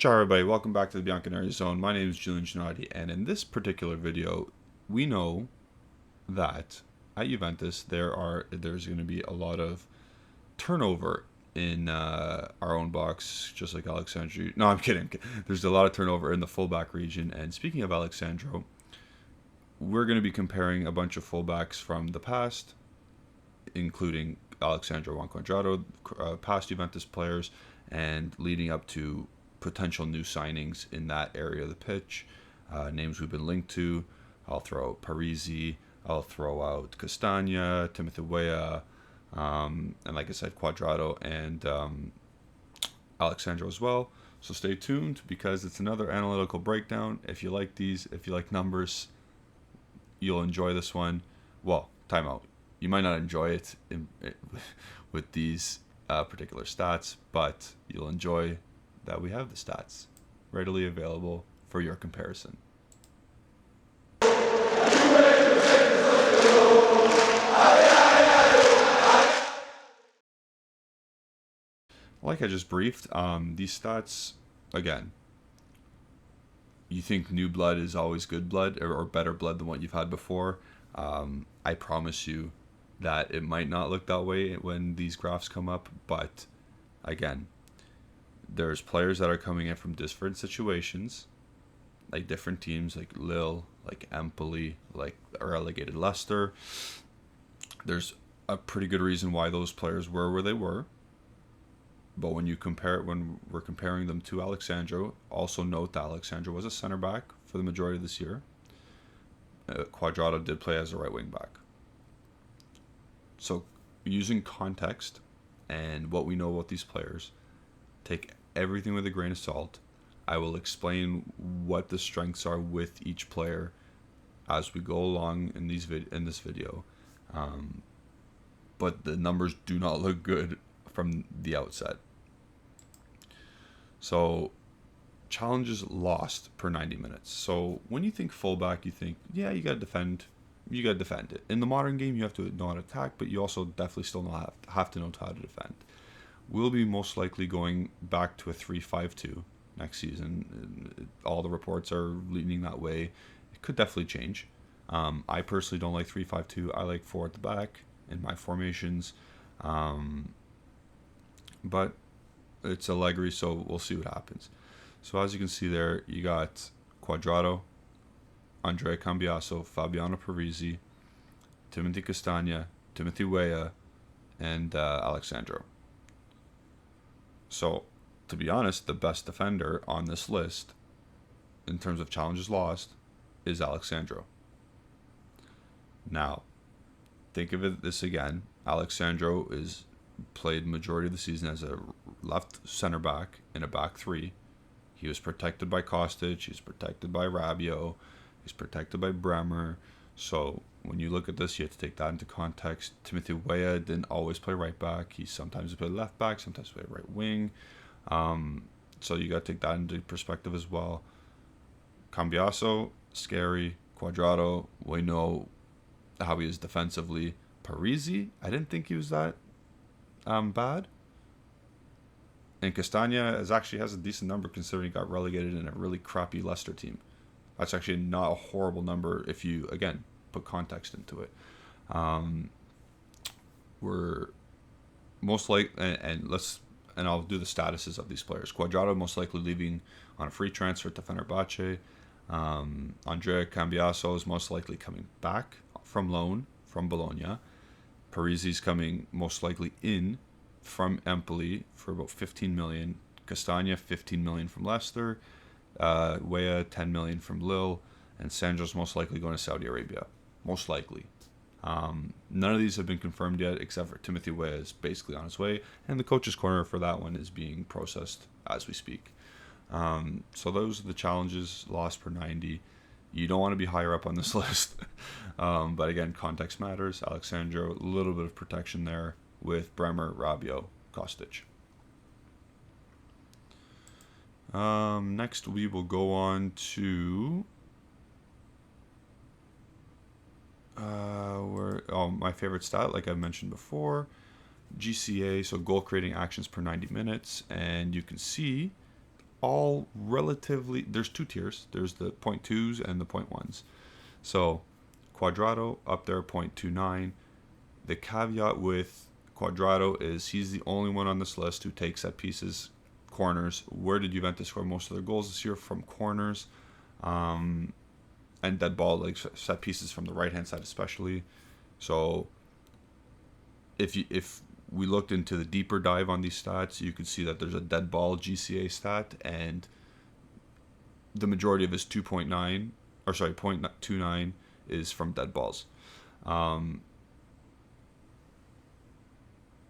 Ciao everybody, welcome back to the Bianconeri Zone. My name is Julian Gennady, and in this particular video, we know that at Juventus there's going to be a lot of turnover in our own box, just like Alexandro. No, I'm kidding. There's a lot of turnover in the fullback region, and speaking of Alexandro, we're going to be comparing a bunch of fullbacks from the past, including Alexandro Juan Cuadrado, past Juventus players, and leading up to potential new signings in that area of the pitch. Names we've been linked to. I'll throw out Parisi. I'll throw out Castagne, Timothy Weah, and like I said, Cuadrado and Alexandro as well. So stay tuned because it's another analytical breakdown. If you like these, if you like numbers, you'll enjoy this one. Well, timeout. You might not enjoy it with these particular stats, but you'll enjoy that we have the stats readily available for your comparison. Like I just briefed, these stats, again, you think new blood is always good blood or better blood than what you've had before. I promise you that it might not look that way when these graphs come up, but again, there's players that are coming in from different situations, like different teams, like Lille, like Empoli, like relegated Leicester. There's a pretty good reason why those players were where they were. But when we're comparing them to Alexandro, also note that Alexandro was a center back for the majority of this year. Cuadrado did play as a right wing back. So using context and what we know about these players, take everything with a grain of salt. I will explain what the strengths are with each player as we go along in this video. But the numbers do not look good from the outset. So challenges lost per 90 minutes. So when you think fullback, you think, yeah, you got to defend. You got to defend it. In the modern game, you have to know how to attack, but you also definitely still have to know how to defend. We'll be most likely going back to a 3-5-2 next season. All the reports are leaning that way. It could definitely change. I personally don't like 3-5-2. I like 4 at the back in my formations. But it's Allegri, so we'll see what happens. So as you can see there, you got Cuadrado, Andrea Cambiasso, Fabiano Parisi, Timothy Castagne, Timothy Weah, and Alexandro. So, to be honest, the best defender on this list, in terms of challenges lost, is Alexandro. Now, think of this again. Alexandro is played majority of the season as a left center back in a back three. He was protected by Kostic. He's protected by Rabiot. He's protected by Bremer. So when you look at this, you have to take that into context. Timothy Weah didn't always play right back. He sometimes played left back, sometimes played right wing. So you got to take that into perspective as well. Cambiasso, scary. Cuadrado, we know how he is defensively. Parisi, I didn't think he was that bad. And Castagne has a decent number considering he got relegated in a really crappy Leicester team. That's actually not a horrible number if you, again, put context into it. We're most likely, and I'll do the statuses of these players. Cuadrado most likely leaving on a free transfer to Fenerbahce. Andrea Cambiasso is most likely coming back from loan from Bologna. Parisi's coming most likely in from Empoli for about 15 million. Castagne 15 million from Leicester. Weah 10 million from Lille, and Sandro's most likely going to Saudi Arabia. Most likely. None of these have been confirmed yet, except for Timothy Weah is basically on his way, and the coach's corner for that one is being processed as we speak. So those are the challenges lost per 90. You don't want to be higher up on this list, but again, context matters. Alexandro, a little bit of protection there with Bremer, Rabiot, Kostic. Next, we will go on to my favorite stat, like I mentioned before, GCA, so goal creating actions per 90 minutes, and you can see all relatively. There's two tiers. There's the 0.2s and the 0.1s. So Cuadrado up there 0.29. The caveat with Cuadrado is he's the only one on this list who takes set pieces, corners. Where did Juventus score most of their goals this year? From corners, and dead ball, like set pieces from the right hand side especially. So if we looked into the deeper dive on these stats, you could see that there's a dead ball GCA stat, and the majority of his 0.29 is from dead balls.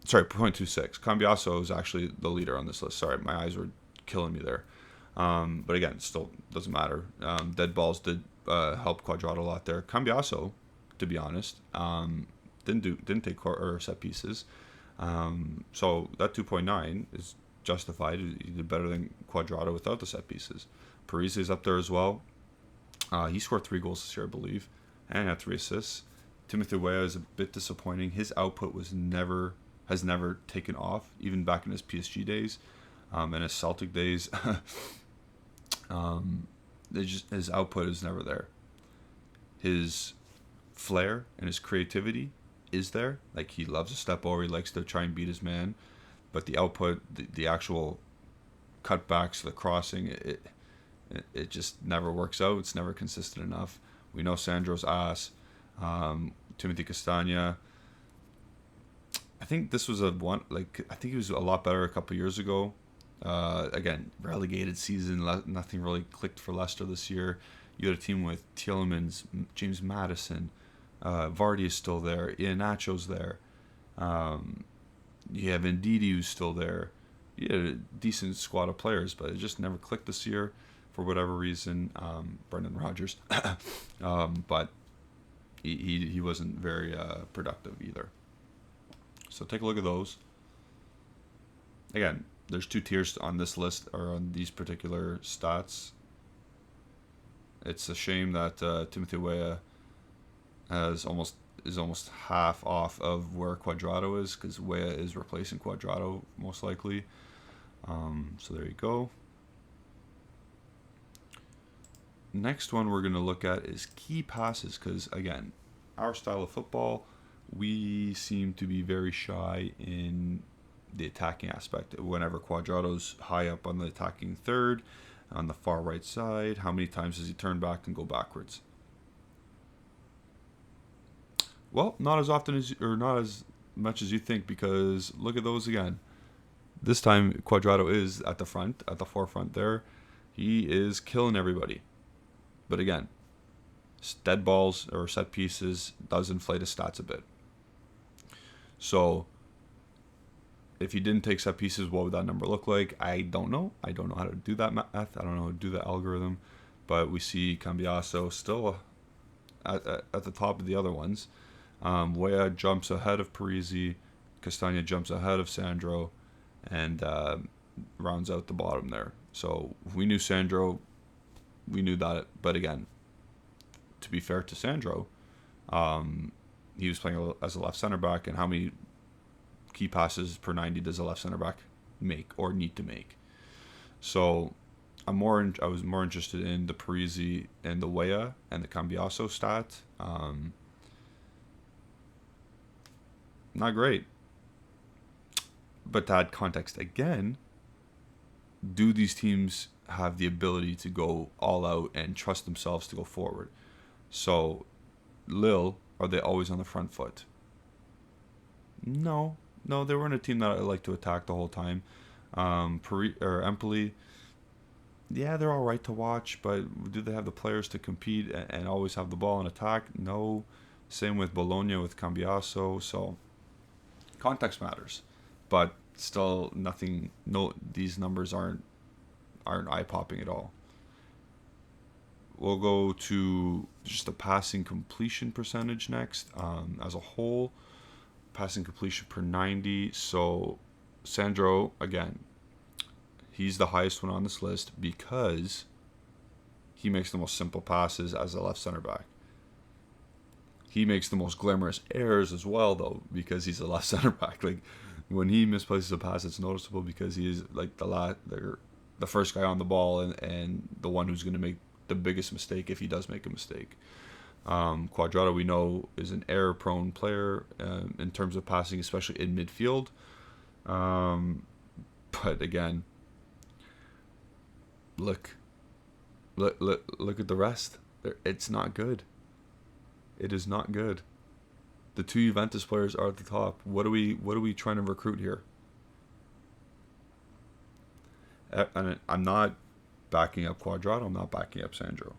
Sorry, 0.26. Cambiasso is actually the leader on this list. Sorry, my eyes were killing me there. But again, it still doesn't matter. Dead balls did help Cuadrado a lot there. Cambiasso, to be honest, didn't take set pieces. So that 2.9 is justified. He did better than Cuadrado without the set pieces. Parisi is up there as well. He scored 3 goals this year, I believe, and had 3 assists. Timothy Weah is a bit disappointing. His output has never taken off, even back in his PSG days, and his Celtic days. His output is never there. His flair and his creativity is there. Like, he loves to step over, he likes to try and beat his man, but the output, the actual cutbacks, the crossing, it just never works out. It's never consistent enough. We know Sandro's ass. Timothy Castagne, I think this was I think he was a lot better a couple years ago. Again, relegated season, nothing really clicked for Leicester this year. You had a team with Tielemans, James Maddison, Vardy is still there, Iheanacho's there. You have Ndidi who's still there. You had a decent squad of players, but it just never clicked this year for whatever reason. Brendan Rodgers, but he wasn't very productive either. So take a look at those. Again, there's 2 tiers on this list, or on these particular stats. It's a shame that Timothy Weah is almost half off of where Cuadrado is, because Weah is replacing Cuadrado most likely. So there you go. Next one we're going to look at is key passes, because again, our style of football, we seem to be very shy in the attacking aspect. Whenever Cuadrado's high up on the attacking third, on the far right side, how many times does he turn back and go backwards? Well, not as often not as much as you think, because look at those again. This time Cuadrado is at the forefront there. He is killing everybody. But again, dead balls or set pieces does inflate his stats a bit. So if he didn't take set pieces, what would that number look like? I don't know. I don't know how to do that math. I don't know how to do that algorithm. But we see Cambiasso still at the top of the other ones. Weah jumps ahead of Parisi. Castagne jumps ahead of Sandro. And rounds out the bottom there. So we knew Sandro. We knew that. But again, to be fair to Sandro, he was playing as a left center back, and how many key passes per 90 does a left center back make or need to make? So I was more interested in the Parisi and the Weah and the Cambiasso stat. Not great. But to add context again, do these teams have the ability to go all out and trust themselves to go forward? So Lille, are they always on the front foot? No, they weren't a team that I like to attack the whole time. Empoli, yeah, they're all right to watch, but do they have the players to compete and always have the ball and attack? No. Same with Bologna with Cambiasso. So context matters, but still nothing. No, these numbers aren't eye popping at all. We'll go to just the passing completion percentage next. As a whole, passing completion per 90. So Sandro, again, he's the highest one on this list because he makes the most simple passes as a left center back. He makes the most glamorous errors as well, though, because he's a left center back. Like, when he misplaces a pass, it's noticeable because he is like the the first guy on the ball and the one who's going to make the biggest mistake if he does make a mistake. Cuadrado, we know, is an error-prone player in terms of passing, especially in midfield. But again, look at the rest. It's not good. It is not good. The two Juventus players are at the top. What are we trying to recruit here? And I'm not backing up Cuadrado. I'm not backing up Sandro.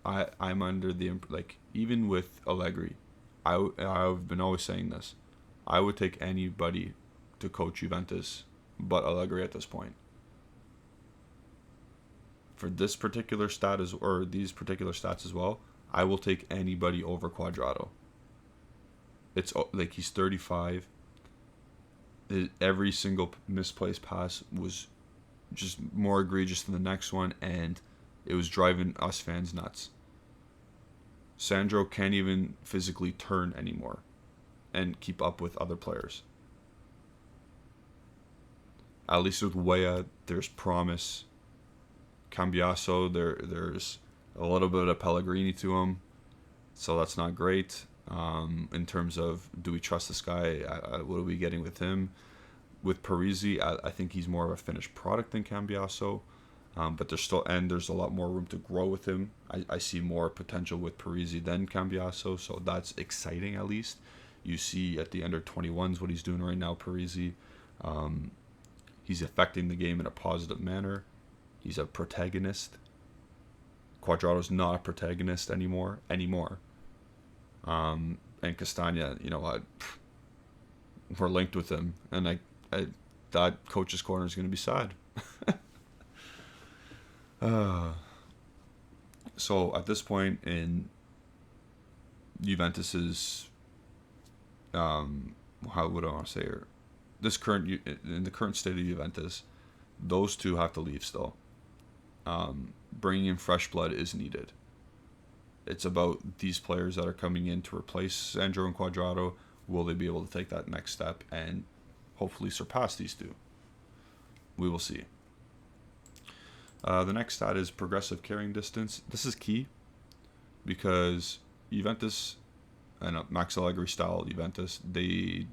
I'm under the even with Allegri, I've been always saying this. I would take anybody to coach Juventus but Allegri at this point. For this particular these particular stats as well, I will take anybody over Cuadrado. It's like he's 35. Every single misplaced pass was just more egregious than the next one, and it was driving us fans nuts. Sandro can't even physically turn anymore and keep up with other players. At least with Weah, there's promise. Cambiasso, there's a little bit of Pellegrini to him, so that's not great. In terms of, do we trust this guy? What are we getting with him? With Parisi, I think he's more of a finished product than Cambiasso, but there's a lot more room to grow with him. I see more potential with Parisi than Cambiasso, so that's exciting at least. You see at the under 21s what he's doing right now, Parisi. He's affecting the game in a positive manner. He's a protagonist. Cuadrado's not a protagonist anymore. And Castagne, you know what? We're linked with him, and that coach's corner is going to be sad. So at this point in Juventus's, how would I want to say here? In the current state of Juventus, those two have to leave still. Bringing in fresh blood is needed. It's about these players that are coming in to replace Sandro and Cuadrado. Will they be able to take that next step and hopefully surpass these two? We will see. The next stat is progressive carrying distance. This is key because Juventus, and Max Allegri style Juventus, we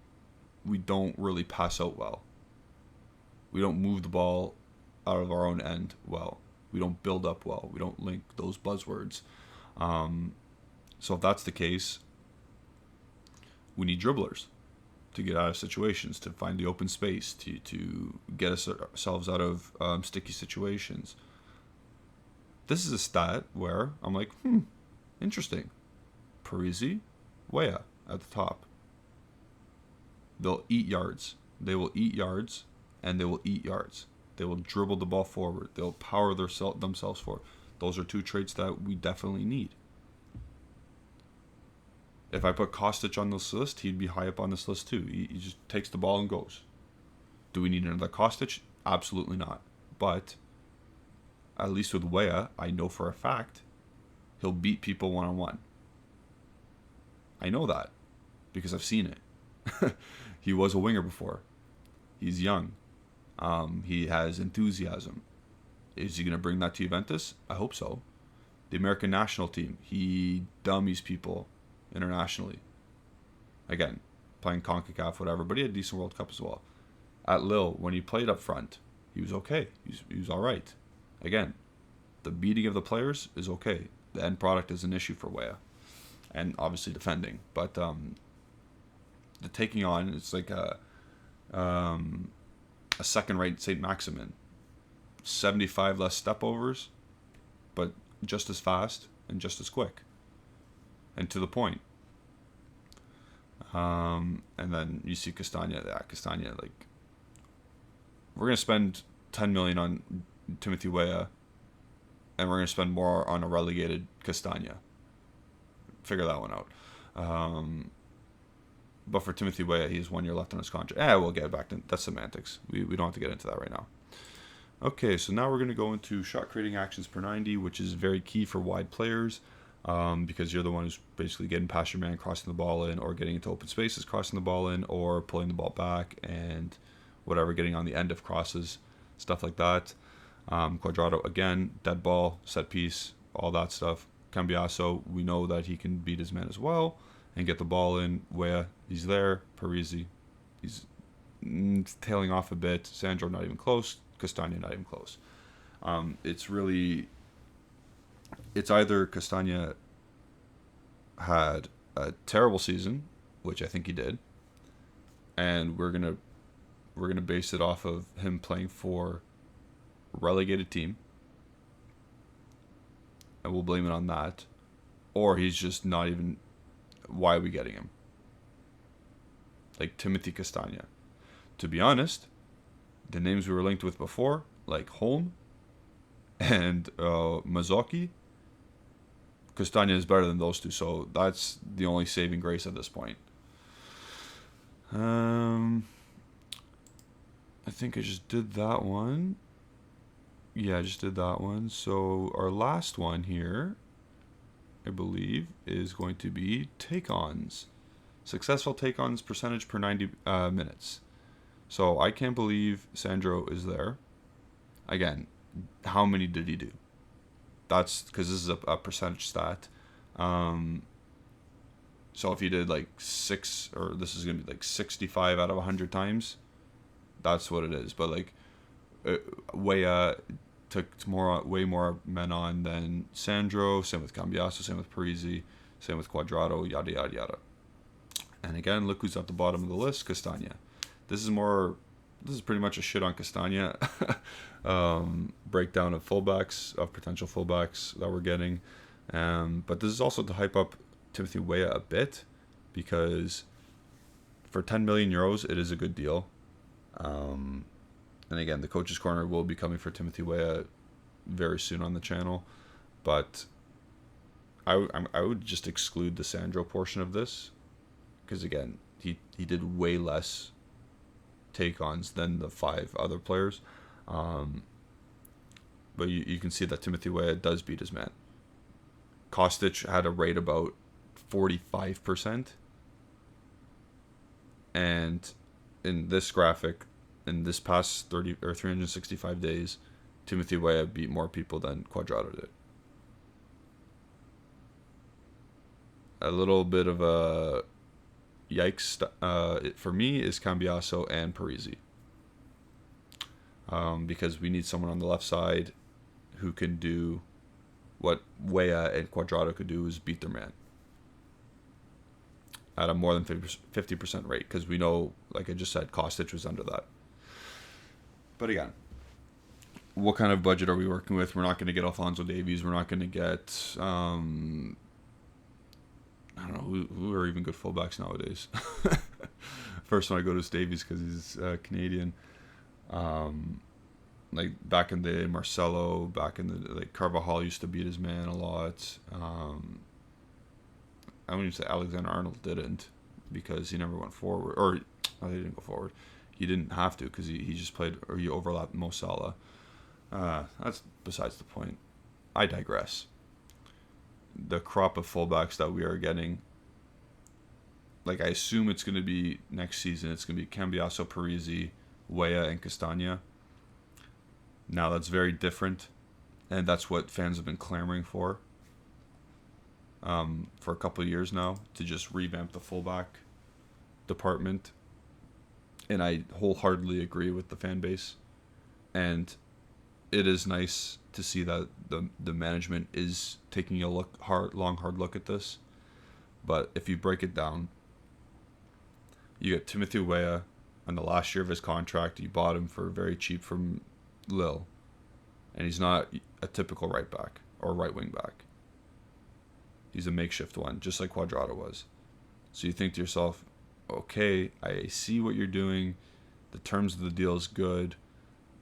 don't really pass out well. We don't move the ball out of our own end well. We don't build up well. We don't link those buzzwords. So if that's the case, we need dribblers to get out of situations, to find the open space, to get ourselves out of sticky situations. This is a stat where I'm like, interesting. Parisi, Weah at the top. They'll eat yards. They will eat yards, and they will eat yards. They will dribble the ball forward. They'll power themselves forward. Those are two traits that we definitely need. If I put Kostic on this list, he'd be high up on this list too. He just takes the ball and goes. Do we need another Kostic? Absolutely not. But at least with Weah, I know for a fact he'll beat people one-on-one. I know that because I've seen it. He was a winger before. He's young. He has enthusiasm. Is he going to bring that to Juventus? I hope so. The American national team, he dummies people internationally. Again, playing CONCACAF, whatever, but he had a decent World Cup as well. At Lille, when he played up front, he was okay. He was all right. Again, the beating of the players is okay. The end product is an issue for Weah. And obviously defending. But the taking on, it's like a second-rate St. Maximin. 75 less stepovers, but just as fast and just as quick. And to the point. And then you see Castagne. Castagne, like, we're going to spend 10 million on Timothy Weah, and we're going to spend more on a relegated Castagne. Figure that one out. But for Timothy Weah, he has 1 year left on his contract. We'll get back to that's semantics. We don't have to get into that right now. Okay, so now we're going to go into shot creating actions per 90, which is very key for wide players, because you're the one who's basically getting past your man, crossing the ball in, or getting into open spaces, crossing the ball in, or pulling the ball back, and whatever, getting on the end of crosses, stuff like that. Quadrado, again, dead ball, set piece, all that stuff. Cambiasso, we know that he can beat his man as well and get the ball in. Weah, he's there. Parisi, he's tailing off a bit. Sandro, not even close. Castagne, not even close. It's either Castagne had a terrible season, which I think he did, and we're gonna base it off of him playing for a relegated team, and we'll blame it on that, or he's just not even. Why are we getting him? Like Timothy Castagne. To be honest, the names we were linked with before, like Holm and Mazzocchi, Castagne is better than those two, so that's the only saving grace at this point. I think I just did that one. Yeah, I just did that one. So our last one here, I believe, is going to be take-ons. Successful take-ons percentage per 90 minutes. So I can't believe Sandro is there. Again, how many did he do? That's because this is a percentage stat. So if he did like 6, or this is going to be like 65 out of 100 times, that's what it is. But like, Weah took way more men on than Sandro. Same with Cambiasso, same with Parisi, same with Quadrado, yada, yada, yada. And again, look who's at the bottom of the list, Castagne. This is pretty much a shit on Castagne breakdown of fullbacks, of potential fullbacks that we're getting. But this is also to hype up Timothy Weah a bit, because for 10 million euros, it is a good deal. And again, the Coach's Corner will be coming for Timothy Weah very soon on the channel. But I would just exclude the Sandro portion of this, because again, he did way less take-ons than the 5 other players. But you can see that Timothy Weah does beat his man. Kostic had a rate about 45%. And in this graphic, in this past 30 or 365 days, Timothy Weah beat more people than Quadrado did. A little bit of a yikes for me is Cambiasso and Parisi. Because we need someone on the left side who can do what Weah and Quadrado could do, is beat their man at a more than 50% rate, because we know, like I just said, Kostic was under that. But again, what kind of budget are we working with? We're not going to get Alphonso Davies. We're not going to get I don't know who are even good fullbacks nowadays. First one I go to is Davies because he's Canadian. Like back in the day, Marcelo, back in the like Carvajal used to beat his man a lot. I wouldn't even say Alexander Arnold didn't, because he never went forward, or he didn't go forward. He didn't have to, because he just played, or he overlapped Mo Salah. That's besides the point. I digress. The crop of fullbacks that we are getting, like I assume it's going to be next season, it's going to be Cambiasso, Parisi, Weah, and Castagne. Now that's very different, and that's what fans have been clamoring for a couple of years now, to just revamp the fullback department. And I wholeheartedly agree with the fan base. And it is nice to see that the management is taking a hard look at this. But if you break it down, you get Timothy Weah on the last year of his contract. You bought him for very cheap from Lille, and he's not a typical right back or right wing back. He's a makeshift one, just like Quadrado was. So you think to yourself, okay, I see what you're doing. The terms of the deal is good.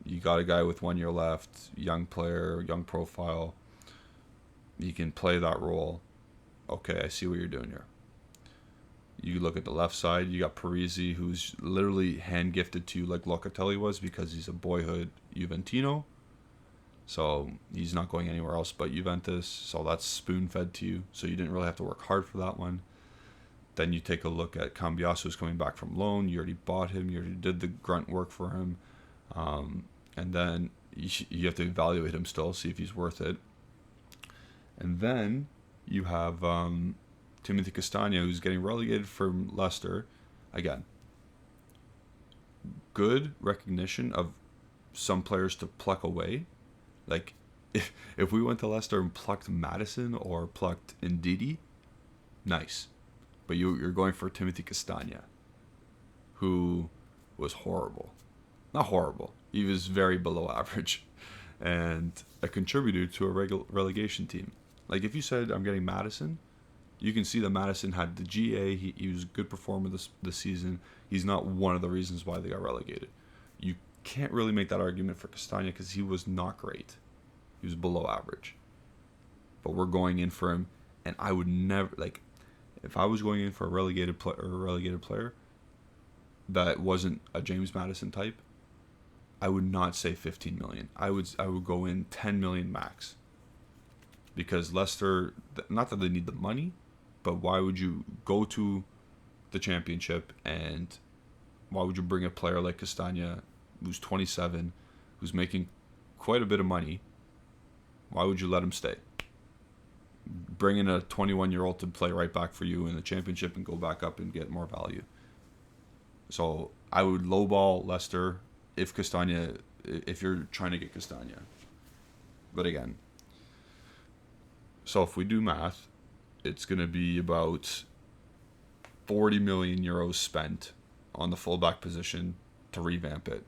You got a guy with 1 year left, young player, young profile. He can play that role. Okay, I see what you're doing here. You look at the left side, you got Parisi, who's literally hand gifted to you like Locatelli was, because he's a boyhood Juventino. So he's not going anywhere else but Juventus. So that's spoon fed to you. So you didn't really have to work hard for that one. Then you take a look at Cambiasso, who's coming back from loan. You already bought him. You already did the grunt work for him. And then you have to evaluate him still, see if he's worth it. And then you have Timothy Castagne, who's getting relegated from Leicester. Again, good recognition of some players to pluck away. Like, if we went to Leicester and plucked Madison or plucked Ndidi, nice. But you're going for Timothy Castagne, who was horrible. Not horrible. He was very below average and a contributor to a relegation team. Like, if you said, I'm getting Madison, you can see that Madison had the GA. He was a good performer this season. He's not one of the reasons why they got relegated. You can't really make that argument for Castagne because he was not great. He was below average. But we're going in for him, and I would never, like, if I was going in for a relegated player that wasn't a James Madison type, I would not say 15 million. I would go in 10 million max. Because Leicester, not that they need the money, but why would you go to the championship and why would you bring a player like Castagne, who's 27, who's making quite a bit of money? Why would you let him stay? Bring in a 21-year-old to play right back for you in the championship and go back up and get more value. So I would lowball Leicester if you're trying to get Castagne. But again, so if we do math, it's going to be about 40 million euros spent on the fullback position to revamp it.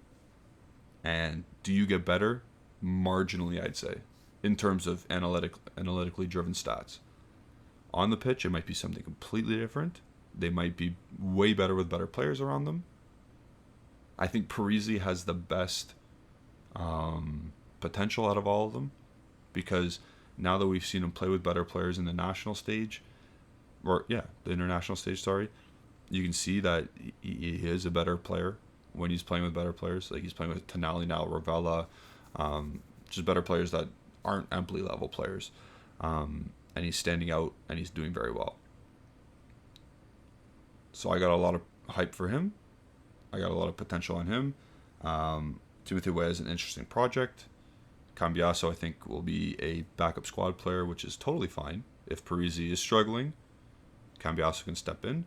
And do you get better? Marginally, I'd say, in terms of analytically driven stats. On the pitch, it might be something completely different. They might be way better with better players around them. I think Parisi has the best potential out of all of them, because now that we've seen him play with better players in the national stage, the international stage, sorry, you can see that he is a better player when he's playing with better players. Like, he's playing with Tonali now, Ravella, just better players that aren't Empoli level players. And he's standing out and he's doing very well. So I got a lot of hype for him. I got a lot of potential on him. Timothy Weah is an interesting project. Cambiasso, I think, will be a backup squad player, which is totally fine. If Parisi is struggling, Cambiasso can step in.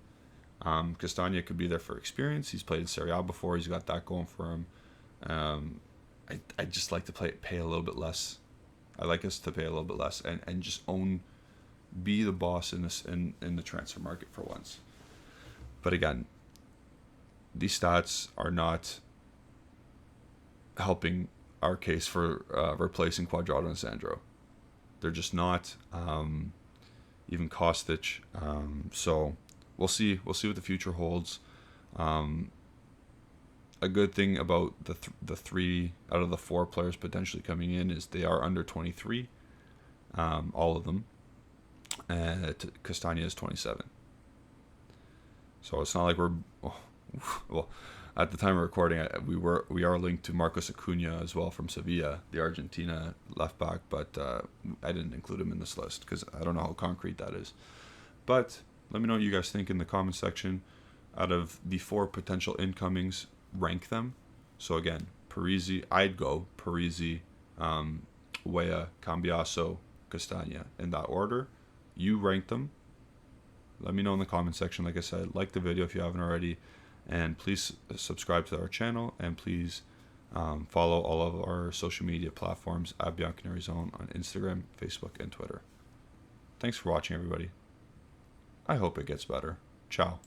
Castagne could be there for experience. He's played in Serie A before. He's got that going for him. I just like to pay a little bit less. I like us to pay a little bit less and just be the boss in the transfer market for once. But again, these stats are not helping our case for replacing Cuadrado and Sandro. They're just not. Even Kostic. So we'll see. We'll see what the future holds. A good thing about the 3 out of the 4 players potentially coming in is they are under 23. All of them. And Castagne is 27. So it's not like we're well. At the time of recording, we are linked to Marcos Acuna as well from Sevilla, the Argentina left back, but I didn't include him in this list because I don't know how concrete that is. But let me know what you guys think in the comment section. Out of the 4 potential incomings, rank them. So again, Parisi, I'd go Parisi, Weah, Cambiasso, Castagne in that order. You rank them. Let me know in the comment section. Like I said, like the video if you haven't already. And please subscribe to our channel, and please follow all of our social media platforms at Bianconeri Zone on Instagram, Facebook, and Twitter. Thanks for watching, everybody. I hope it gets better. Ciao.